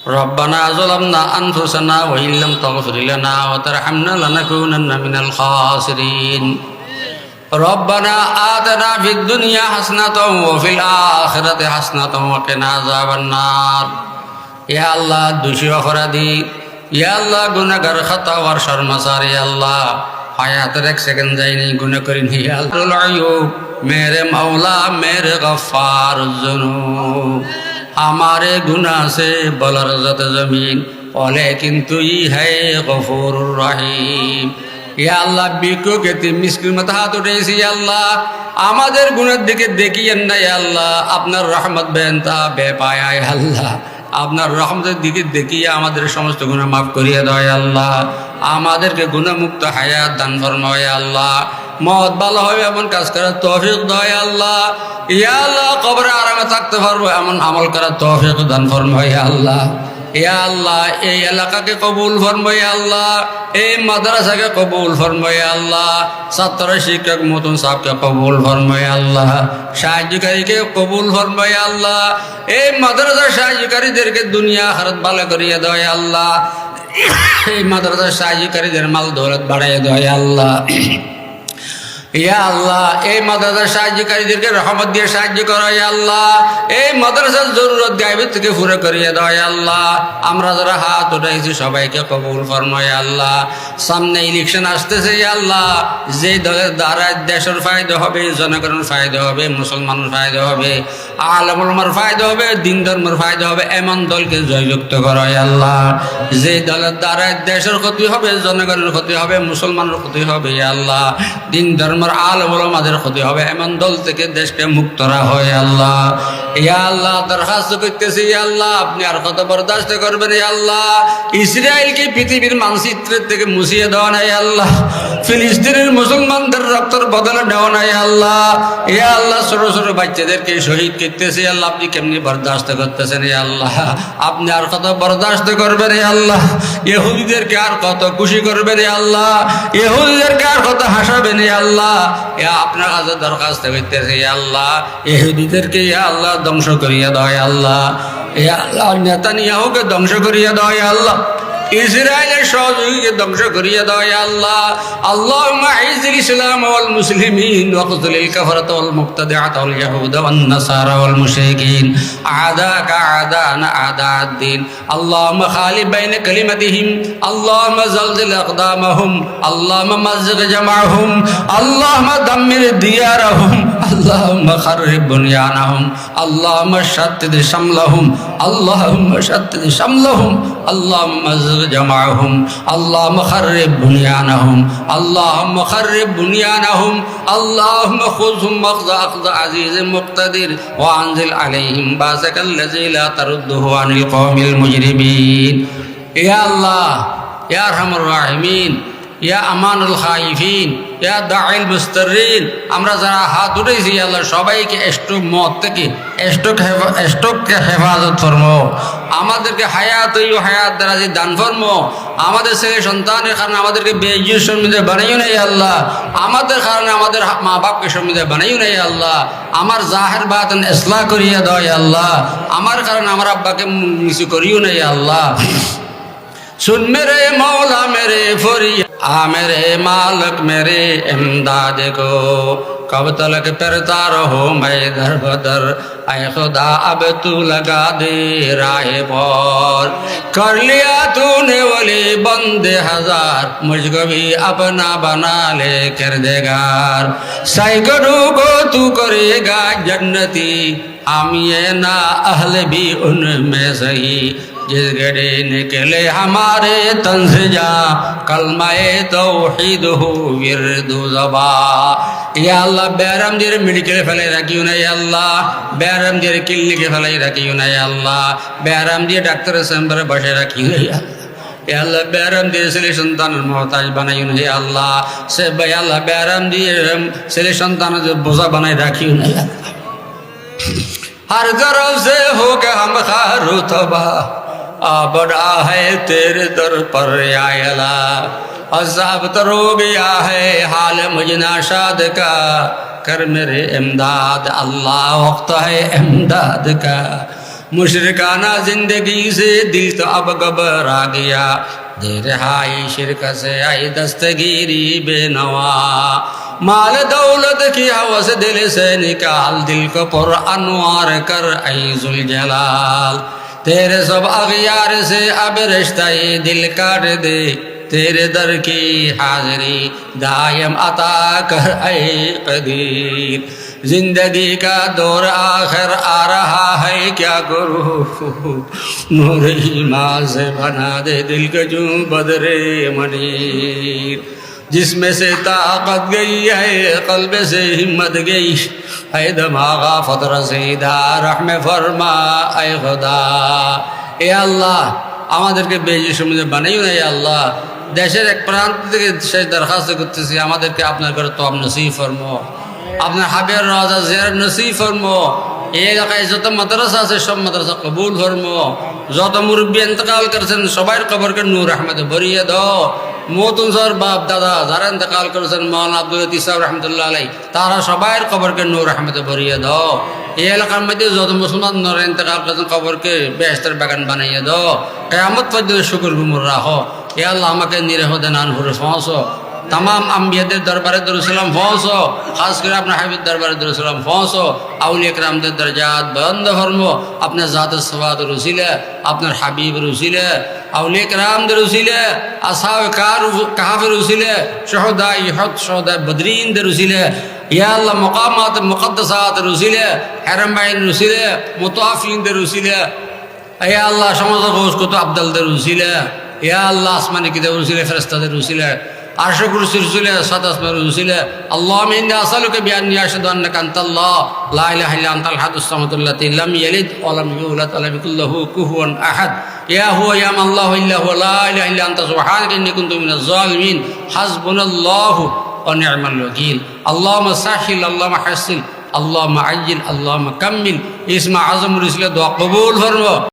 ربنا ظلمنا أنفسنا وإن لم تغفر لنا وترحمنا لنكونن من الخاسرين ربنا آتنا في الدنيا حسنة وفي الآخرة حسنة وقنا عذاب النار يا الله دوشي অপরাধী يا الله গুনাহগার খাতাওয়ার শর্মসার يا الله হায়াতের এক সেকেন্ড যায়নি গুনাহ করিনি يا الله मेरे मौला मेरे गफ्फार जुनूब हमारे गुनाह से बलरजत जमीन और लेकिन तू ही है गफूर रहीम या अल्लाह बिको के ती मिस्किन मत हाथ उठेছি या अल्लाह আমাদের গুনাহের দিকে দেখিয়েন না या अल्लाह আপনার রহমত বেনতা বেপায়া या अल्लाह আপনার রহমতের দিকে দেখিয়ে আমাদের সমস্ত গুনাহ maaf করিয়ে দাও या अल्लाह আমাদেরকে গুনাহ মুক্ত হায়াত দান ফরমাও या अल्लाह মওত ভালো হবে এমন কাজ করার তৌফিক দাও या अल्लाह या अल्लाह কবরে আরামে থাকতে পারবো এমন আমল করার তৌফিক দান ফরমাও या अल्लाह या अल्लाह এই এলাকাকে কবুল ফরমাও या अल्लाह এই মাদ্রাসাকে কবুল ফরমাও या अल्लाह ছাত্র শিক্ষক মতন সাহেবকে কবুল ফরমাও या अल्लाह সাহায্যকারীকে কবুল ফরমাও या अल्लाह এই মাদ্রাসার সাহায্যকারীদেরকে দুনিয়া আখিরাত ভালো করিয়ে দাও या अल्लाह এই মাদ্রাসার সাহায্যকারীদের মাল দৌলত বাড়াইয়ে দাও या अल्लाह या अल्लाह এই মাদ্রাসার সাহায্যকারীদেরকে রহমত দিয়ে সাহায্য করো या अल्लाह এই মাদ্রাসার জরুরত গায়ব থেকে পুরো করিয়ে দাও या अल्लाह আমরা যারা হাত উঠাইছি সবাইকে কবুল ফরমাও या अल्लाह সামনে ইলেকশন আসতেছে या अल्लाহ যে দলের দ্বারা দেশের ফায়দা হবে জনগণের ফায়দা হবে মুসলমানের ফায়দা হবে আলেম ওলামার ফায়দা হবে দিন ধর্মের ফায়দা হবে এমন দলকে জয়যুক্ত করো या अल्लाह যে দলের দ্বারা দেশের ক্ষতি হবে জনগণের ক্ষতি হবে মুসলমানের ক্ষতি হবে या अल्लाह দিন ধর্ম আলেম ওলামাদের ক্ষতি হবে এমন দল থেকে দেশকে মুক্ত রাখো या अल्लाह या अल्लाह দরখাস্ত করতেছি या अल्लाह আপনি আর কত বরদাস্ত করবেন या अल्लाह ইসরায়েলকে পৃথিবীর মানচিত্র থেকে মুছিয়ে দাও না या अल्लाह ফিলিস্তিনের মুসলমানদের রক্তের বদলে দাও না या अल्लाह या अल्लाह ছোট ছোট বাচ্চাদেরকে শহীদ করতেছি আল্লাহ আপনি কেমনি বরদাস্ত করতেছেন या अल्लाह আপনি আর কত বরদাস্ত করবেন या अल्लाह ইহুদিদেরকে আর কত খুশি করবেন या अल्लाह ইহুদিদেরকে আর কত হাসাবেন या अल्लाह আপনার কাছে দরখাস্ত করতেছে या अल्लाह ইহুদিদেরকে या अल्लाह ধ্বংস করিয়ে দাও या अल्लाह নেতানিয়াহুকে ধ্বংস করিয়ে দাও या अल्लाह ইসরায়েলের সহযোগীকে ধ্বংস করিয়ে দাও या अल्लाह اللهم اعز الاسلام والمسلمين واقتل الكفرة والمبتدعة واليهود والنصارى والمشركين اعداءك اعداءنا اعداء الدين اللهم خالف بين كلمتهم اللهم زلزل اقدامهم اللهم مزق جمعهم اللهم دمر ديارهم اللهم خرب بنيانهم اللهم شتت شملهم اللهم شتت شملهم اللهم مزق جمعهم اللهم خرب بنيانهم اللهم خرب بنيانهم اللهم خذهم أخذ عزيز مقتدر وأنزل عليهم باسك الذي لا ترده عن القوم المجرمين يا الله يا أرحم الراحمين يا أمان الخائفين يا داعي المسترين আমরা যারা হাত উঠাইছি আল্লাহ সবাইকে স্ট্রোক মত থেকে স্ট্রোককে হেফাজত ফরমাও আমাদেরকে হায়াত ও হায়াত দারাজি দান ফরমাও আমাদের ছেলে সন্তানের কারণে আমাদেরকে বেইজ্জত শর্মিন্দা বানাইও না ইয়া আল্লাহ আমাদের কারণে আমাদের মা বাপকে শর্মিন্দা বানাইও না ইয়া আল্লাহ আমার জাহির বাতিন ইসলাহ করিয়া দাও ইয়া আল্লাহ আমার কারণে আমার আব্বাকে নিচু করিও না ইয়া আল্লাহ सुन मेरे मौला मेरे फरिया मेरे मालिक मेरे इमदाद को कब तलक करता रहो मैं दर बदर आए खुदा अब तू लगा दे राह पर कर लिया तूने वली बंदे हजार मुझको भी अपना बना ले कर देगार सैकड़ों को तू करेगा जन्नती आमिए ना अहले भी उनमें सही जिस गड़े निकले हमारे तन से जा कलमाए तौहीद हो विरदु ज़बा या अल्लाह बैरम दिर मेडिकल फैलाई रखियो ना या अल्लाह बैरम दिर क्लिनिक फैलाई रखियो ना या अल्लाह बैरम दिर डॉक्टर सेंबर बसे रखियो ना या अल्लाह बैरम दिर सेले संतान मोहताज बनाइयो ना या अल्लाह से भाई अल्लाह बैरम दिर सेले संतान जो बोझा बनाई रखियो ना या हर तरफ से हो के हम खारू तबाह बड़ा है तेरे दर पर आयला अज़ाब तर हो गया है हाल मुझना शाद का कर मेरे इमदाद अल्लाह वक्त है इमदाद का मुशरिकाना जिंदगी से दिल तो अब घबरा गया, दे रहाई शिरक से आई दस्तगीरी बेनवा। माल दौलत की हवस दिल से निकाल, दिल को पुर अनवार कर ऐ जुल जलाल। तेरे सब अगियार से अब रिश्ता ये दिल काट दे, तेरे दर की हाजिरी दायम अता कर ऐ कदीर। जिंदगी का दौर आखिर आ रहा है, क्या करूँ नूर ईमान से बना दे दिल के जो बदरे मनीर। जिसमें से ताकत गई है, कल्ब से हिम्मत गई है, दमागा फतर सीधा रहम फरमा ऐ खुदा। ए अल्लाह আমাদেরকে বেজি সমুদ্রে বানাইও না। আল্লাহ দেশের এক প্রান্ত থেকে শেষ দরখাস্ত করতেছি, আমাদেরকে আপনার ঘরে তো নসিব ফরমো, আপনার হাবিবের রাজা জিয়ারত নসিব ফরমো। এই এলাকায় যত মাদ্রাসা আছে সব মাদ্রাসা কবুল ফরমো। যত মুরব্বী ইন্তকাল করেছেন সবার কবরকে নূর রহমতে ভরিয়ে দাও। মতুন সর বাপ দাদা যারা ইন্তকাল করেছেন মৌলানা আব্দুল লতিফ সাহেব রহমতুল্লাহ আলাই, তারা সবার কবরকে নূর রহমতে ভরিয়ে দাও। এই এলাকার মধ্যে যত মুসলমান নরা ইন্তকাল করেছেন কবরকে বেহেশতের বাগান বানাইয়ে দাও। কিয়ামত পর্যন্ত শুকর গুমর রাখো। এ আল্লাহ আমাকে নিরহ দেন আনহুরে পৌঁছো। तमाम अम्बियाদের দরবারে দরুদ সালাম পৌঁছো, খাস করে আপনার হাবিব দরবারে দরুদ সালাম পৌঁছো। আউলিয়া کرامদের দরজাত বুলন্দ ফরমো আপনার জাতের সওয়াতের উসিলে, আপনার হাবিবের উসিলে, আউলিয়া کرامদের উসিলে, আসহাবে কাহফের উসিলে, শুহাদা ইহুদ, শুহাদা বদরিনদের উসিলে। ইয়া আল্লাহ মাকামাত মুকদ্দাসাতের উসিলে, হারাম বাইনের উসিলে, মুতাওয়াফিনদের উসিলে। ইয়া আল্লাহ সমস্ত গৌস কুতুব আব্দালদের উসিলে। ইয়া আল্লাহ আসমানি কিতাবের উসিলে, ফেরেশতাদের উসিলে, আরশ কুরসির উসিলে, সাত আসমানের উসিলে। আল্লাহুম্মা ইন্নী আসআলুকা বিআন্নী আশহাদু আন্নাকা আনতাল্লাহ লা ইলাহা ইল্লা আনতাল আহাদুস সামাদুল লাতী লাম ইয়ালিদ ওয়া লাম ইউলাদ ওয়া লাম ইয়াকুল লাহু কুফুওয়ান আহাদ। ইয়া হুয়া ইয়া মাল্লাহু ইল্লা হুয়া লা ইলাহা ইল্লা আনতা সুবহানাকা ইন্নী কুনতু মিনাজ জালিমিন। হাসবুনাল্লাহু ওয়া নি'মাল ওয়াকিল। আল্লাহুম্মা সাহহিল, আল্লাহুম্মা হাসসিন, আল্লাহুম্মা আজ্জিল, আল্লাহুম্মা কাম্মিল। ইসমা আযমের উসিলে দোয়া কবুল ফরমা।